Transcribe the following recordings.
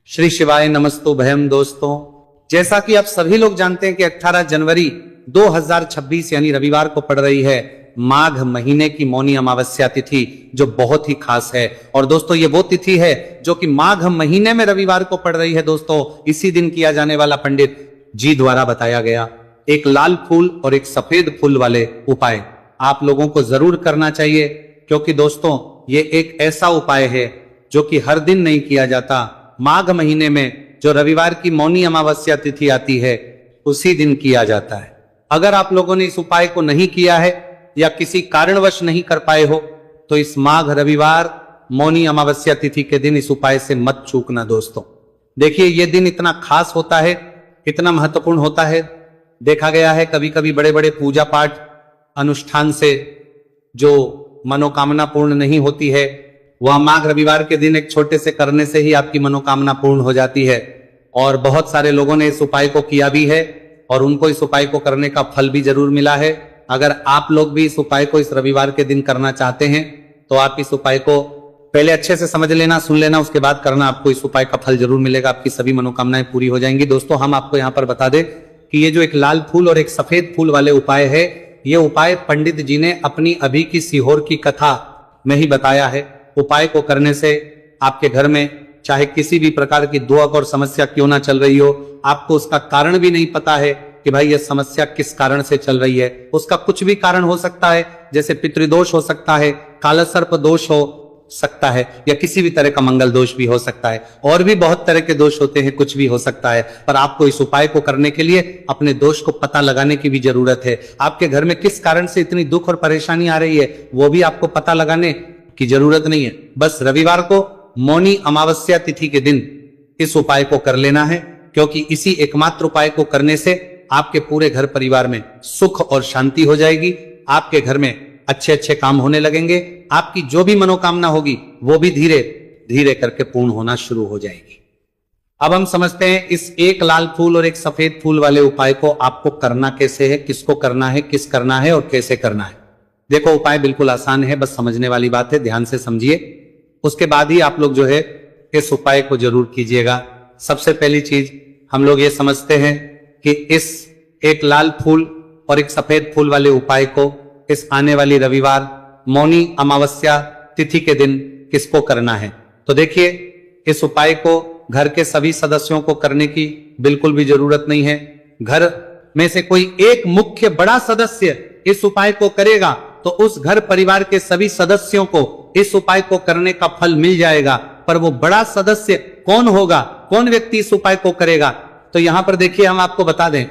श्री शिवाय नमस्तु भयम। दोस्तों, जैसा कि आप सभी लोग जानते हैं कि 18 जनवरी 2026 यानी रविवार को पड़ रही है माघ महीने की मौनी अमावस्या तिथि, जो बहुत ही खास है। और दोस्तों, ये वो तिथि है जो कि माघ महीने में रविवार को पड़ रही है। दोस्तों, इसी दिन किया जाने वाला पंडित जी द्वारा बताया गया एक लाल फूल और एक सफेद फूल वाले उपाय आप लोगों को जरूर करना चाहिए, क्योंकि दोस्तों ये एक ऐसा उपाय है जो कि हर दिन नहीं किया जाता। माघ महीने में जो रविवार की मौनी अमावस्या तिथि आती है उसी दिन किया जाता है। अगर आप लोगों ने इस उपाय को नहीं किया है या किसी कारणवश नहीं कर पाए हो तो इस माघ रविवार मौनी अमावस्या तिथि के दिन इस उपाय से मत चूकना। दोस्तों देखिए, यह दिन इतना खास होता है, इतना महत्वपूर्ण होता है। देखा गया है कभी कभी बड़े बड़े पूजा पाठ अनुष्ठान से जो मनोकामना पूर्ण नहीं होती है, वह माघ रविवार के दिन एक छोटे से करने से ही आपकी मनोकामना पूर्ण हो जाती है। और बहुत सारे लोगों ने इस उपाय को किया भी है और उनको इस उपाय को करने का फल भी जरूर मिला है। अगर आप लोग भी इस उपाय को इस रविवार के दिन करना चाहते हैं तो आप इस उपाय को पहले अच्छे से समझ लेना, सुन लेना, उसके बाद करना। आपको इस उपाय का फल जरूर मिलेगा, आपकी सभी मनोकामनाएं पूरी हो जाएंगी। दोस्तों, हम आपको यहाँ पर बता दें कि ये जो एक लाल फूल और एक सफेद फूल वाले उपाय है, ये उपाय पंडित जी ने अपनी अभी की सीहोर की कथा में ही बताया है। उपाय को करने से आपके घर में चाहे किसी भी प्रकार की दुख और समस्या क्यों ना चल रही हो, आपको उसका कारण भी नहीं पता है कि भाई ये समस्या किस कारण से चल रही है। उसका कुछ भी कारण हो सकता है, जैसे पितृदोष हो सकता है, काला सर्प दोष हो सकता है, या किसी भी तरह का मंगल दोष भी हो सकता है, और भी बहुत तरह के दोष होते हैं, कुछ भी हो सकता है। पर आपको इस उपाय को करने के लिए अपने दोष को पता लगाने की भी जरूरत है। आपके घर में किस कारण से इतनी दुख और परेशानी आ रही है वो भी आपको पता लगाने की जरूरत नहीं है। बस रविवार को मौनी अमावस्या तिथि के दिन इस उपाय को कर लेना है, क्योंकि इसी एकमात्र उपाय को करने से आपके पूरे घर परिवार में सुख और शांति हो जाएगी। आपके घर में अच्छे अच्छे काम होने लगेंगे, आपकी जो भी मनोकामना होगी वो भी धीरे धीरे करके पूर्ण होना शुरू हो जाएगी। अब हम समझते हैं इस एक लाल फूल और एक सफेद फूल वाले उपाय को आपको करना कैसे है, किसको करना है, किस करना है और कैसे करना है। देखो, उपाय बिल्कुल आसान है, बस समझने वाली बात है, ध्यान से समझिए। उसके बाद ही आप लोग जो है इस उपाय को जरूर कीजिएगा। सबसे पहली चीज हम लोग ये समझते हैं कि इस एक लाल फूल और एक सफेद फूल वाले उपाय को इस आने वाली रविवार मौनी अमावस्या तिथि के दिन किसको करना है। तो देखिए, इस उपाय को घर के सभी सदस्यों को करने की बिल्कुल भी जरूरत नहीं है। घर में से कोई एक मुख्य बड़ा सदस्य इस उपाय को करेगा तो उस घर परिवार के सभी सदस्यों को इस उपाय को करने का फल मिल जाएगा। पर वो बड़ा सदस्य कौन होगा, कौन व्यक्ति इस उपाय को करेगा, तो यहां पर देखिए हम आपको बता दें,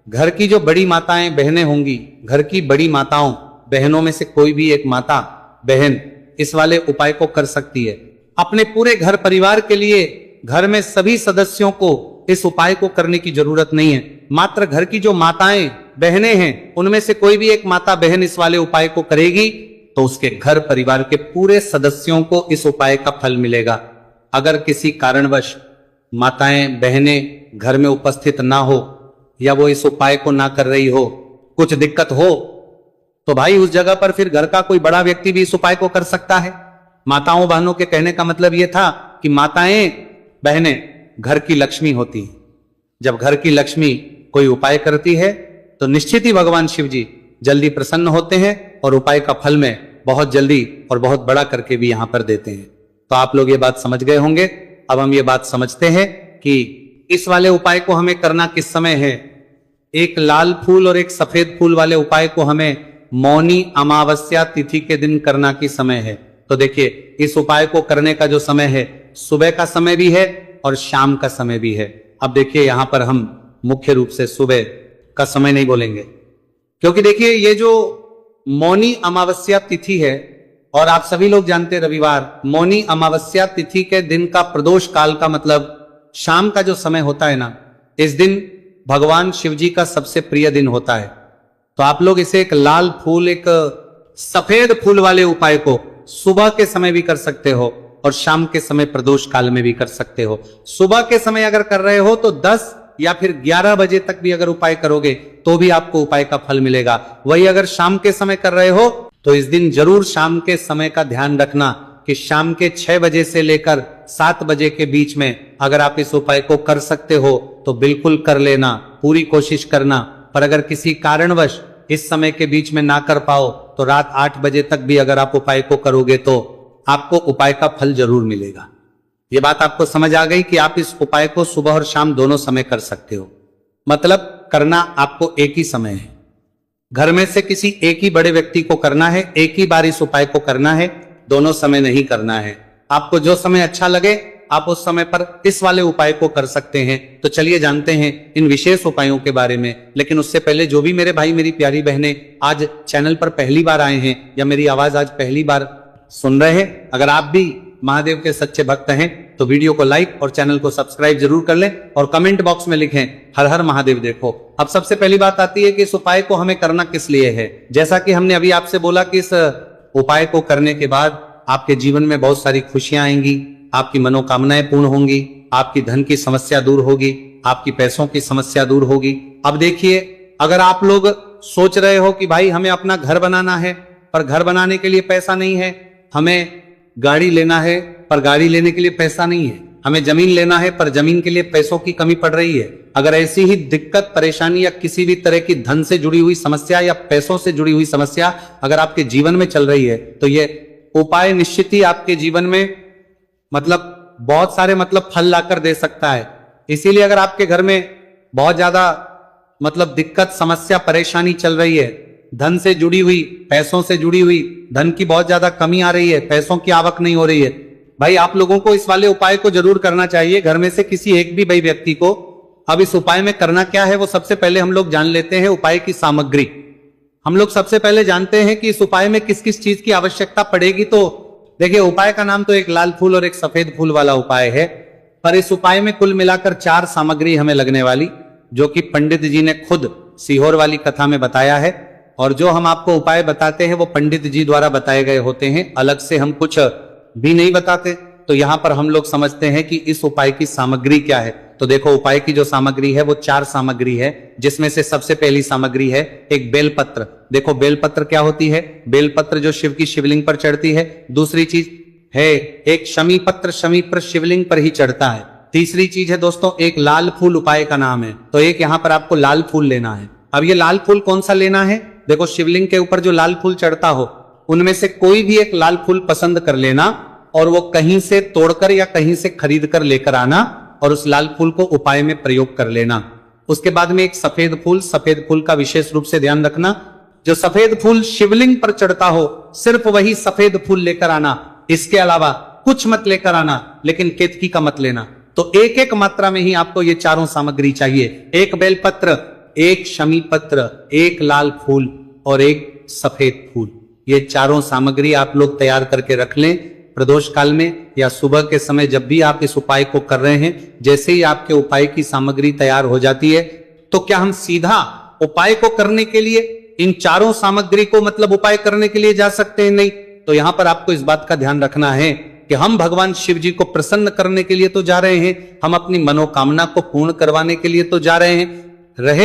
घर की जो बड़ी माताएं बहनें होंगी, घर की बड़ी माताओं बहनों में से कोई भी एक माता बहन इस वाले उपाय को कर सकती है। अपने पूरे घर परिवार के लिए घर में सभी सदस्यों को इस उपाय को करने की जरूरत नहीं है। मात्र घर की जो माताएं बहनें हैं उनमें से कोई भी एक माता बहन इस वाले उपाय को करेगी तो उसके घर परिवार के पूरे सदस्यों को इस उपाय का फल मिलेगा। अगर किसी कारणवश माताएं बहनें घर में उपस्थित ना हो या वो इस उपाय को ना कर रही हो, कुछ दिक्कत हो, तो भाई उस जगह पर फिर घर का कोई बड़ा व्यक्ति भी इस उपाय को कर सकता है। माताओं बहनों के कहने का मतलब यह था कि माताएं बहनें घर की लक्ष्मी होती हैं। जब घर की लक्ष्मी कोई उपाय करती है तो निश्चित ही भगवान शिव जी जल्दी प्रसन्न होते हैं और उपाय का फल में बहुत जल्दी और बहुत बड़ा करके भी यहां पर देते हैं। तो आप लोग ये बात समझ गए होंगे। अब हम ये बात समझते हैं कि इस वाले उपाय को हमें करना किस समय है। एक लाल फूल और एक सफेद फूल वाले उपाय को हमें मौनी अमावस्या तिथि के दिन करना की समय है। तो देखिए, इस उपाय को करने का जो समय है, सुबह का समय भी है और शाम का समय भी है। अब देखिए, यहां पर हम मुख्य रूप से सुबह का समय नहीं बोलेंगे, क्योंकि देखिए ये जो मौनी अमावस्या तिथि है, और आप सभी लोग जानते हैं रविवार मौनी अमावस्या तिथि के दिन का प्रदोष काल का मतलब शाम का जो समय होता है ना, इस दिन भगवान शिव जी का सबसे प्रिय दिन होता है। तो आप लोग इसे एक लाल फूल एक सफेद फूल वाले उपाय को सुबह के समय भी कर सकते हो और शाम के समय प्रदोष काल में भी कर सकते हो। सुबह के समय अगर कर रहे हो तो 10 या फिर 11 बजे तक भी अगर उपाय करोगे तो भी आपको उपाय का फल मिलेगा। वही अगर शाम के समय कर रहे हो तो इस दिन जरूर शाम के समय का ध्यान रखना कि शाम के 6 बजे से लेकर 7 बजे के बीच में अगर आप इस उपाय को कर सकते हो तो बिल्कुल कर लेना, पूरी कोशिश करना। पर अगर किसी कारणवश इस समय के बीच में ना कर पाओ तो रात 8 बजे तक भी अगर आप उपाय को करोगे तो आपको उपाय का फल जरूर मिलेगा। ये बात आपको समझ आ गई कि आप इस उपाय को सुबह और शाम दोनों समय कर सकते हो। मतलब करना आपको एक ही समय है, घर में से किसी एक ही बड़े व्यक्ति को करना है, एक ही बार इस उपाय को करना है, दोनों समय नहीं करना है। आपको जो समय अच्छा लगे आप उस समय पर इस वाले उपाय को कर सकते हैं। तो चलिए जानते हैं इन विशेष उपायों के बारे में। लेकिन उससे पहले जो भी मेरे भाई मेरी प्यारी बहनें आज चैनल पर पहली बार आए हैं या मेरी आवाज आज पहली बार सुन रहे हैं, अगर आप भी महादेव के सच्चे भक्त हैं तो वीडियो को लाइक और चैनल को सब्सक्राइब जरूर कर लें और कमेंट बॉक्स में लिखें हर हर महादेव। देखो अब सबसे पहली बात आती है कि इस उपाय को हमें करना किस लिए है। जैसा कि हमने अभी आपसे बोला कि इस उपाय को करने के बाद आपके जीवन में बहुत सारी खुशियां आएंगी, आपकी मनोकामनाएं पूर्ण होंगी, आपकी धन की समस्या दूर होगी, आपकी पैसों की समस्या दूर होगी। अब देखिए, अगर आप लोग सोच रहे हो कि भाई हमें अपना घर बनाना है पर घर बनाने के लिए पैसा नहीं है, हमें गाड़ी लेना है पर गाड़ी लेने के लिए पैसा नहीं है, हमें जमीन लेना है पर जमीन के लिए पैसों की कमी पड़ रही है, अगर ऐसी ही दिक्कत परेशानी या किसी भी तरह की धन से जुड़ी हुई समस्या या पैसों से जुड़ी हुई समस्या अगर आपके जीवन में चल रही है तो ये उपाय निश्चित ही आपके जीवन में बहुत सारे फल लाकर दे सकता है। इसीलिए अगर आपके घर में बहुत ज्यादा दिक्कत समस्या परेशानी चल रही है, धन से जुड़ी हुई, पैसों से जुड़ी हुई, धन की बहुत ज्यादा कमी आ रही है, पैसों की आवक नहीं हो रही है, भाई आप लोगों को इस वाले उपाय को जरूर करना चाहिए, घर में से किसी एक भी भाई व्यक्ति को। अब इस उपाय में करना क्या है वो सबसे पहले हम लोग जान लेते हैं। उपाय की सामग्री हम लोग सबसे पहले जानते हैं कि इस उपाय में किस किस चीज की आवश्यकता पड़ेगी। तो देखिए, उपाय का नाम तो एक लाल फूल और एक सफेद फूल वाला उपाय है, पर इस उपाय में कुल मिलाकर 4 सामग्री हमें लगने वाली, जो कि पंडित जी ने खुद सीहोर वाली कथा में बताया है। और जो हम आपको उपाय बताते हैं वो पंडित जी द्वारा बताए गए होते हैं, अलग से हम कुछ भी नहीं बताते। तो यहां पर हम लोग समझते हैं कि इस उपाय की सामग्री क्या है। तो देखो, उपाय की जो सामग्री है वो 4 सामग्री है, जिसमें से सबसे पहली सामग्री है एक बेलपत्र। देखो बेलपत्र क्या होती है, बेलपत्र जो शिव की शिवलिंग पर चढ़ती है। दूसरी चीज है एक शमी पत्र, शमी पर शिवलिंग पर ही चढ़ता है। तीसरी चीज है दोस्तों एक लाल फूल, उपाय का नाम है, तो एक यहां पर आपको लाल फूल लेना है। अब ये लाल फूल कौन सा लेना है, देखो शिवलिंग के ऊपर जो लाल फूल चढ़ता हो उनमें से कोई भी एक लाल फूल पसंद कर लेना और वो कहीं से तोड़कर या कहीं से खरीद कर लेकर आना और उस लाल फूल को उपाय में प्रयोग कर लेना। उसके बाद में एक सफेद फूल का विशेष रूप से ध्यान रखना, जो सफेद फूल शिवलिंग पर चढ़ता हो सिर्फ वही सफेद फूल लेकर आना, इसके अलावा कुछ मत लेकर आना, लेकिन केतकी का मत लेना। तो एक एक मात्रा में ही आपको ये चारों सामग्री चाहिए, एक बेलपत्र, एक शमी पत्र, एक लाल फूल और एक सफेद फूल। ये चारों सामग्री आप लोग तैयार करके रख लें। प्रदोष काल में या सुबह के समय जब भी आप इस उपाय को कर रहे हैं, जैसे ही आपके उपाय की सामग्री तैयार हो जाती है तो क्या हम सीधा उपाय को करने के लिए इन चारों सामग्री को उपाय करने के लिए जा सकते हैं? नहीं। तो यहां पर आपको इस बात का ध्यान रखना है कि हम भगवान शिव जी को प्रसन्न करने के लिए तो जा रहे हैं, हम अपनी मनोकामना को पूर्ण करवाने के लिए तो जा रहे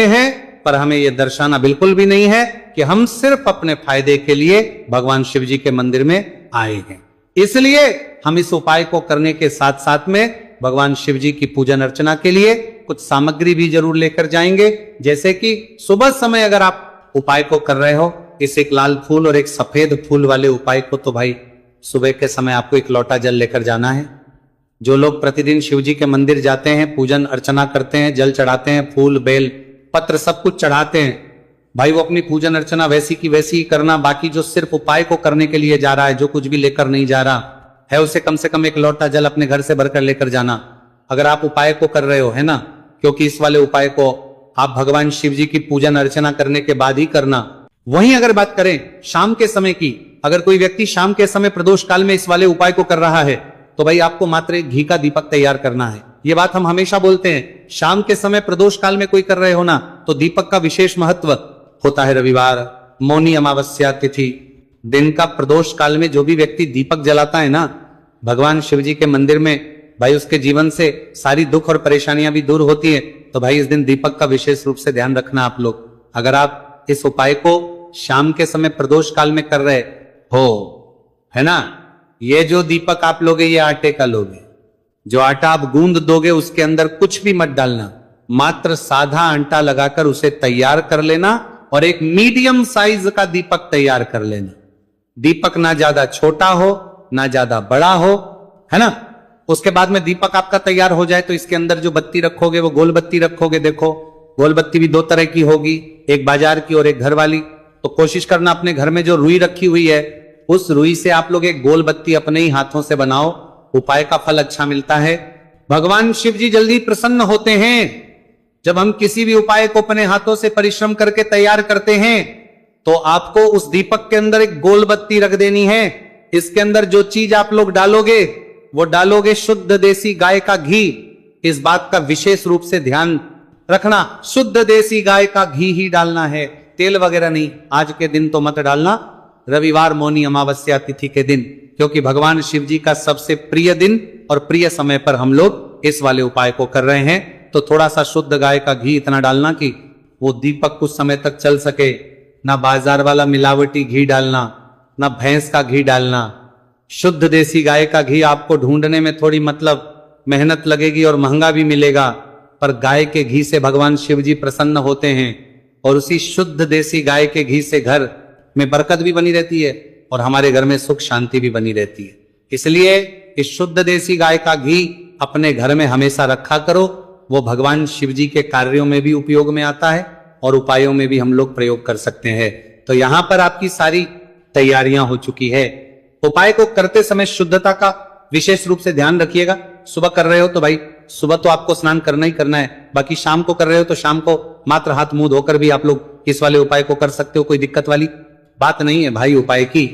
हैं, पर हमें यह दर्शाना बिल्कुल भी नहीं है कि हम सिर्फ अपने फायदे के लिए भगवान शिव जी के मंदिर में आए हैं। इसलिए हम इस उपाय को करने के साथ साथ में भगवान शिव जी की पूजन अर्चना के लिए कुछ सामग्री भी जरूर लेकर जाएंगे। जैसे कि सुबह समय अगर आप उपाय को कर रहे हो, इस एक लाल फूल और एक सफेद फूल वाले उपाय को, तो भाई सुबह के समय आपको एक लोटा जल लेकर जाना है। जो लोग प्रतिदिन शिव जी के मंदिर जाते हैं, पूजन अर्चना करते हैं, जल चढ़ाते हैं, फूल बेल पत्र सब कुछ चढ़ाते हैं, भाई वो अपनी पूजन अर्चना वैसी की वैसी ही करना। बाकी जो सिर्फ उपाय को करने के लिए जा रहा है, जो कुछ भी लेकर नहीं जा रहा है, उसे कम से कम एक लोटा जल अपने घर से भरकर लेकर जाना। अगर आप उपाय को कर रहे हो, है ना, क्योंकि इस वाले उपाय को आप भगवान शिव जी की पूजन अर्चना करने के बाद ही करना। वहीं अगर बात करें शाम के समय की, अगर कोई व्यक्ति शाम के समय प्रदोष काल में इस वाले उपाय को कर रहा है तो भाई आपको मात्र एक घी का दीपक तैयार करना है। ये बात हम हमेशा बोलते हैं, शाम के समय प्रदोष काल में कोई कर रहे हो ना, तो दीपक का विशेष महत्व होता है। रविवार, मौनी अमावस्या तिथि, दिन का प्रदोष काल में जो भी व्यक्ति दीपक जलाता है ना भगवान शिव जी के मंदिर में, भाई उसके जीवन से सारी दुख और परेशानियां भी दूर होती है। तो भाई इस दिन दीपक का विशेष रूप से ध्यान रखना आप लोग। अगर आप इस उपाय को शाम के समय प्रदोष काल में कर रहे हो, है ना, ये जो दीपक आप लोगे ये आटे का लोगे, जो आटा आप गूंद दोगे उसके अंदर कुछ भी मत डालना, मात्र साधा आटा लगाकर उसे तैयार कर लेना और एक मीडियम साइज का दीपक तैयार कर लेना। दीपक ना ज्यादा छोटा हो ना ज्यादा बड़ा हो, है ना। उसके बाद में दीपक आपका तैयार हो जाए तो इसके अंदर जो बत्ती रखोगे वो गोल बत्ती रखोगे। देखो गोल बत्ती भी दो तरह की होगी, एक बाजार की और एक घर वाली। तो कोशिश करना अपने घर में जो रुई रखी हुई है उस रुई से आप लोग एक गोल बत्ती अपने ही हाथों से बनाओ, उपाय का फल अच्छा मिलता है। भगवान शिव जी जल्दी प्रसन्न होते हैं जब हम किसी भी उपाय को अपने हाथों से परिश्रम करके तैयार करते हैं। तो आपको उस दीपक के अंदर एक गोल बत्ती रख देनी है। इसके अंदर जो चीज आप लोग डालोगे वो डालोगे शुद्ध देसी गाय का घी। इस बात का विशेष रूप से ध्यान रखना, शुद्ध देसी गाय का घी ही डालना है, तेल वगैरह नहीं। आज के दिन तो मत डालना, रविवार मौनी अमावस्या तिथि के दिन, क्योंकि भगवान शिव जी का सबसे प्रिय दिन और प्रिय समय पर हम लोग इस वाले उपाय को कर रहे हैं। तो थोड़ा सा शुद्ध गाय का घी इतना डालना कि वो दीपक कुछ समय तक चल सके। ना बाजार वाला मिलावटी घी डालना, ना भैंस का घी डालना। शुद्ध देसी गाय का घी आपको ढूंढने में थोड़ी मेहनत लगेगी और महंगा भी मिलेगा, पर गाय के घी से भगवान शिव जी प्रसन्न होते हैं और उसी शुद्ध देसी गाय के घी से घर में बरकत भी बनी रहती है और हमारे घर में सुख शांति भी बनी रहती है। इसलिए इस शुद्ध देसी गाय का घी अपने घर में हमेशा रखा करो। वो भगवान शिव जी के कार्यों में भी उपयोग में आता है और उपायों में भी हम लोग प्रयोग कर सकते हैं। तो यहां पर आपकी सारी तैयारियां हो चुकी है। उपाय को करते समय शुद्धता का विशेष रूप से ध्यान रखिएगा। सुबह कर रहे हो तो भाई सुबह तो आपको स्नान करना ही करना है, बाकी शाम को कर रहे हो तो शाम को मात्र हाथ मुंह धोकर भी आप लोग इस वाले उपाय को कर सकते हो, कोई दिक्कत वाली बात नहीं है भाई। उपाय की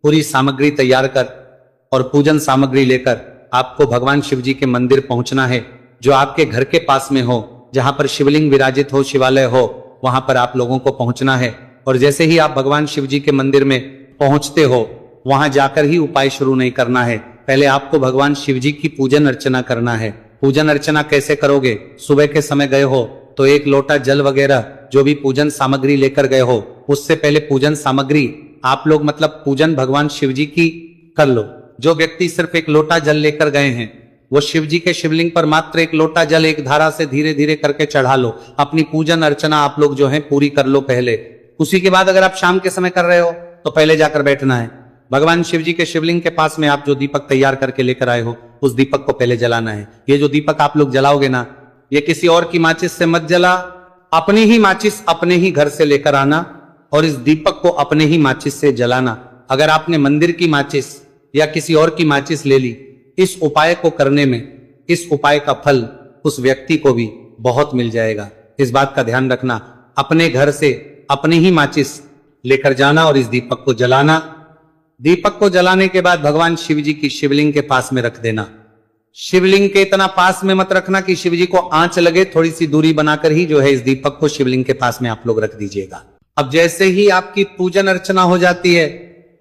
पूरी सामग्री तैयार कर और पूजन सामग्री लेकर आपको भगवान शिव जी के मंदिर पहुंचना है, जो आपके घर के पास में हो, जहां पर शिवलिंग विराजित हो, शिवालय हो, वहां पर आप लोगों को पहुंचना है। और जैसे ही आप भगवान शिव जी के मंदिर में पहुंचते हो वहां जाकर ही उपाय शुरू नहीं करना है। पहले आपको भगवान शिव जी की पूजन अर्चना करना है। पूजन अर्चना कैसे करोगे? सुबह के समय गए हो तो एक लोटा जल वगैरह जो भी पूजन सामग्री लेकर गए हो, उससे पहले पूजन सामग्री आप लोग पूजन भगवान शिव जी की कर लो। जो व्यक्ति सिर्फ एक लोटा जल लेकर गए हैं वो शिव जी के शिवलिंग पर मात्र एक लोटा जल एक धारा से धीरे धीरे करके चढ़ा लो। अपनी पूजन अर्चना आप लोग जो है पूरी कर लो पहले। उसी के बाद अगर आप शाम के समय कर रहे हो तो पहले जाकर बैठना है। भगवान शिव जी के शिवलिंग के पास में आप जो दीपक तैयार करके लेकर आए हो उस दीपक को पहले जलाना है। ये जो दीपक आप लोग जलाओगे ना, ये किसी और की माचिस से मत जला, अपनी ही माचिस अपने ही घर से लेकर आना और इस दीपक को अपने ही माचिस से जलाना। अगर आपने मंदिर की माचिस या किसी और की माचिस ले ली, इस उपाय को करने में इस उपाय का फल उस व्यक्ति को भी बहुत मिल जाएगा। इस बात का ध्यान रखना, अपने घर से अपने ही माचिस लेकर जाना और इस दीपक को जलाना। दीपक को जलाने के बाद भगवान शिव जी की शिवलिंग के पास में रख देना। शिवलिंग के इतना पास में मत रखना कि शिव जी को आंच लगे, थोड़ी सी दूरी बनाकर ही जो है इस दीपक को शिवलिंग के पास में आप लोग रख दीजिएगा। अब जैसे ही आपकी पूजन अर्चना हो जाती है,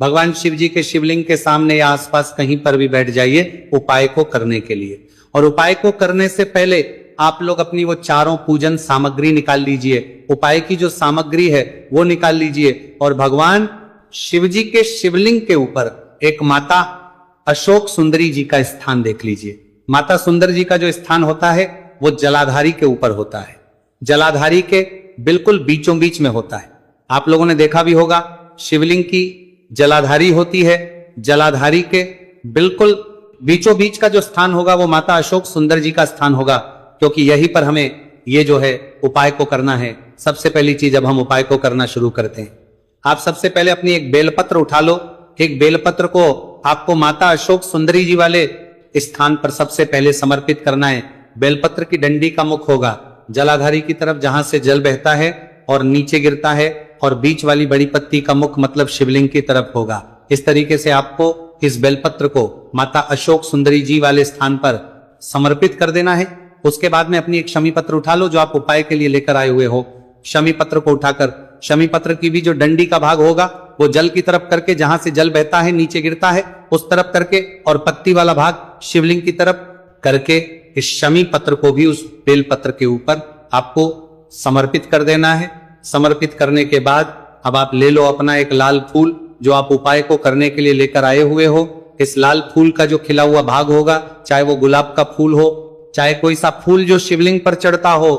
भगवान शिव जी के शिवलिंग के सामने या आसपास कहीं पर भी बैठ जाइए उपाय को करने के लिए। और उपाय को करने से पहले आप लोग अपनी वो चारों पूजन सामग्री निकाल लीजिए। उपाय की जो सामग्री है वो निकाल लीजिए और भगवान शिव जी के शिवलिंग के ऊपर एक माता अशोक सुंदरी जी का स्थान देख लीजिए। माता सुंदर जी का जो स्थान होता है वो जलाधारी के ऊपर होता है, जलाधारी के बिल्कुल बीचों बीच में होता है। आप लोगों ने देखा भी होगा शिवलिंग की जलाधारी होती है, जलाधारी के बिल्कुल बीचों बीच का जो स्थान होगा वो माता अशोक सुंदर जी का स्थान होगा, क्योंकि यहीं पर हमें ये जो है उपाय को करना है। सबसे पहली चीज अब हम उपाय को करना शुरू करते हैं। आप सबसे पहले अपनी एक बेलपत्र उठा लो। एक बेलपत्र को आपको माता अशोक सुंदरी जी वाले स्थान पर सबसे पहले समर्पित करना है। बेलपत्र की डंडी का मुख होगा जलाधारी की तरफ, जहां से जल बहता है और नीचे गिरता है, और बीच वाली बड़ी पत्ती का मुख शिवलिंग की तरफ होगा। इस तरीके से आपको इस बेलपत्र को माता अशोक सुंदरी जी वाले स्थान पर समर्पित कर देना है। उसके बाद में अपनी एक शमी पत्र उठा लो जो आप उपाय के लिए लेकर आए हुए हो। शमी पत्र को उठाकर शमी पत्र की भी जो डंडी का भाग होगा वो जल की तरफ करके, जहां से जल बहता है नीचे गिरता है उस तरफ करके, और पत्ती वाला भाग शिवलिंग की तरफ करके इस शमी पत्र को भी उस बेल पत्र के ऊपर आपको समर्पित कर देना है। समर्पित करने के बाद अब आप ले लो अपना एक लाल फूल जो आप उपाय को करने के लिए लेकर आए हुए हो। इस लाल फूल का जो खिला हुआ भाग होगा, चाहे वो गुलाब का फूल हो, चाहे कोई सा फूल जो शिवलिंग पर चढ़ता हो,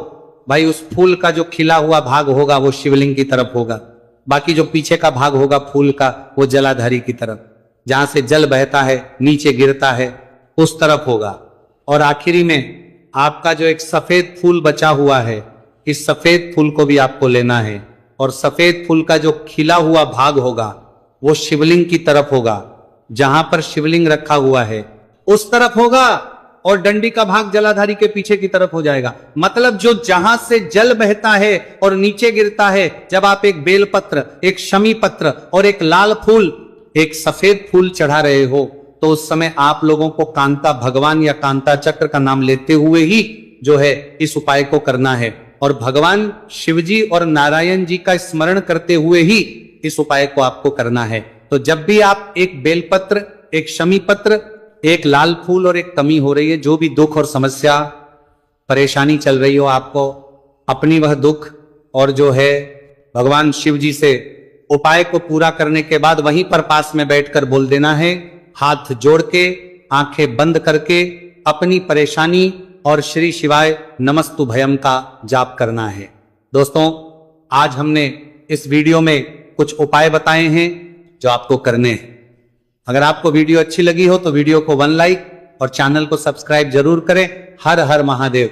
भाई उस फूल का जो खिला हुआ भाग होगा वो शिवलिंग की तरफ होगा। बाकी जो पीछे का भाग होगा फूल का वो जलाधारी की तरफ, जहां से जल बहता है नीचे गिरता है उस तरफ होगा। और आखिरी में आपका जो एक सफेद फूल बचा हुआ है, इस सफेद फूल को भी आपको लेना है और सफेद फूल का जो खिला हुआ भाग होगा वो शिवलिंग की तरफ होगा, जहां पर शिवलिंग रखा हुआ है उस तरफ होगा, और डंडी का भाग जलाधारी के पीछे की तरफ हो जाएगा। मतलब जो जहां से जल बहता है और नीचे गिरता है, जब आप एक बेलपत्र, एक शमी पत्र और एक लाल फूल, एक सफेद फूल चढ़ा रहे हो, तो उस समय आप लोगों को कांता भगवान या कांता चक्र का नाम लेते हुए ही जो है इस उपाय को करना है, और भगवान शिवजी और नारायण जी का स्मरण करते हुए ही इस उपाय को आपको करना है। तो जब भी आप एक बेलपत्र, एक शमी पत्र, एक लाल फूल और एक कमी हो रही है, जो भी दुख और समस्या परेशानी चल रही हो आपको, अपनी वह दुख और जो है भगवान शिव जी से उपाय को पूरा करने के बाद वहीं पर पास में बैठकर बोल देना है, हाथ जोड़ के आंखें बंद करके अपनी परेशानी और श्री शिवाय नमस्तु भयम का जाप करना है। दोस्तों, आज हमने इस वीडियो में कुछ उपाय बताए हैं जो आपको करने हैं। अगर आपको वीडियो अच्छी लगी हो तो वीडियो को 1 लाइक और चैनल को सब्सक्राइब जरूर करें। हर हर महादेव।